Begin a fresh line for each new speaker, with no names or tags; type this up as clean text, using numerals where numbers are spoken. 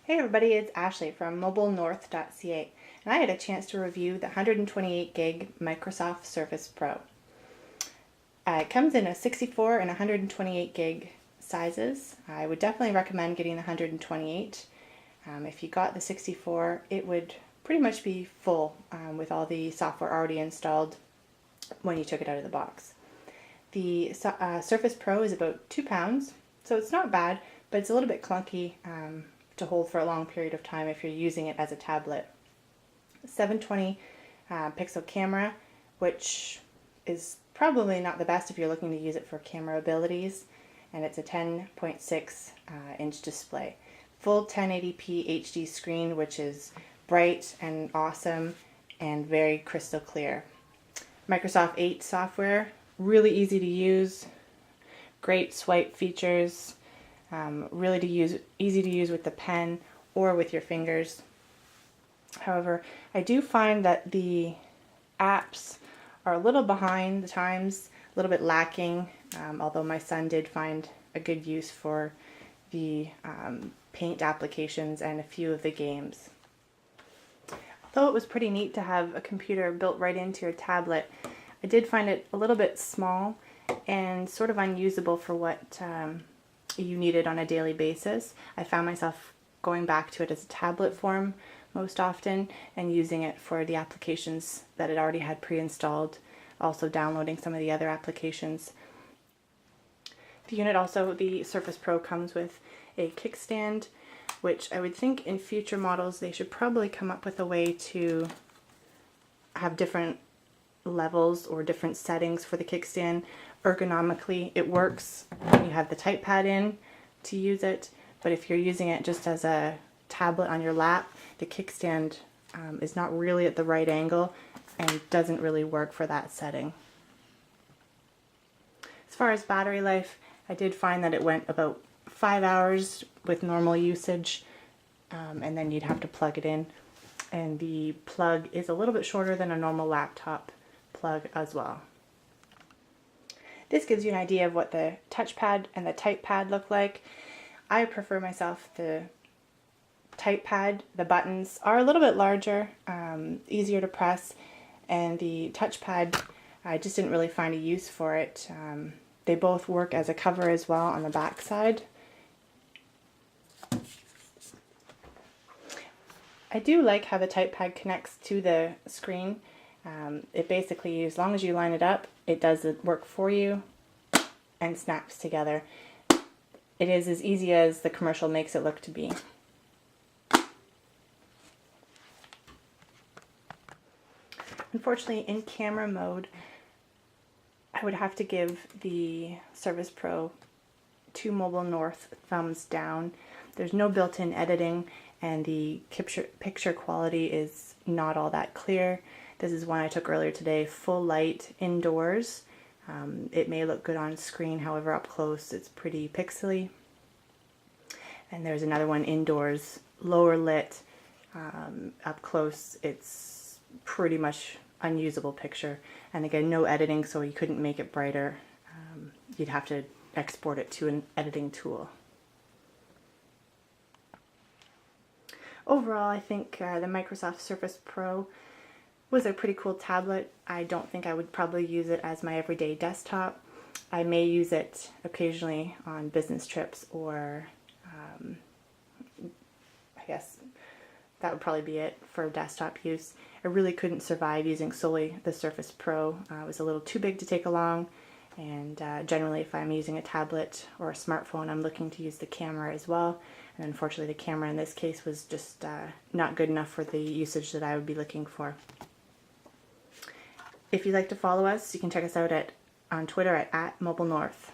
Hey everybody, it's Ashley from mobilenorth.ca, and I had a chance to review the 128 gig Microsoft Surface Pro. It comes in a 64 and 128 gig sizes. I would definitely recommend getting the 128. If you got the 64, it would pretty much be full with all the software already installed when you took it out of the box. The Surface Pro is about 2 pounds, so it's not bad, but it's a little bit clunky to hold for a long period of time if you're using it as a tablet. 720 pixel camera, which is probably not the best if you're looking to use it for camera abilities, and it's a 10.6 inch display. Full 1080p HD screen, which is bright and awesome and very crystal clear. Microsoft 8 software, really easy to use, great swipe features, easy to use with the pen or with your fingers. However, I do find that the apps are a little behind the times, a little bit lacking, although my son did find a good use for the paint applications and a few of the games. Although it was pretty neat to have a computer built right into your tablet, I did find it a little bit small and sort of unusable for what you need it on a daily basis. I found myself going back to it as a tablet form most often and using it for the applications that it already had pre-installed, also downloading some of the other applications. The Surface Pro comes with a kickstand, which I would think in future models they should probably come up with a way to have different levels or different settings for the kickstand. Ergonomically, it works when you have the type pad in to use it, but if you're using it just as a tablet on your lap, the kickstand is not really at the right angle and doesn't really work for that setting. As far as battery life, I did find that it went about 5 hours with normal usage, and then you'd have to plug it in, and the plug is a little bit shorter than a normal laptop plug as well. This gives you an idea of what the touchpad and the type pad look like. I prefer myself the type pad. The buttons are a little bit larger, easier to press, and the touchpad, I just didn't really find a use for it. They both work as a cover as well on the back side. I do like how the type pad connects to the screen. It basically, as long as you line it up, it does the work for you and snaps together. It is as easy as the commercial makes it look to be. Unfortunately, in camera mode, I would have to give the Surface Pro to Mobile North thumbs down. There's no built-in editing, and the picture quality is not all that clear. This is one I took earlier today, full light indoors. It may look good on screen, however up close it's pretty pixely. And there's another one indoors, lower lit, up close it's pretty much unusable picture. And again, no editing, so you couldn't make it brighter. You'd have to export it to an editing tool. Overall, I think the Microsoft Surface Pro was a pretty cool tablet. I don't think I would probably use it as my everyday desktop. I may use it occasionally on business trips, or I guess that would probably be it for desktop use. I really couldn't survive using solely the Surface Pro. It was a little too big to take along, and generally if I'm using a tablet or a smartphone, I'm looking to use the camera as well. And unfortunately the camera in this case was just not good enough for the usage that I would be looking for. If you'd like to follow us, you can check us out on Twitter at mobilenorth.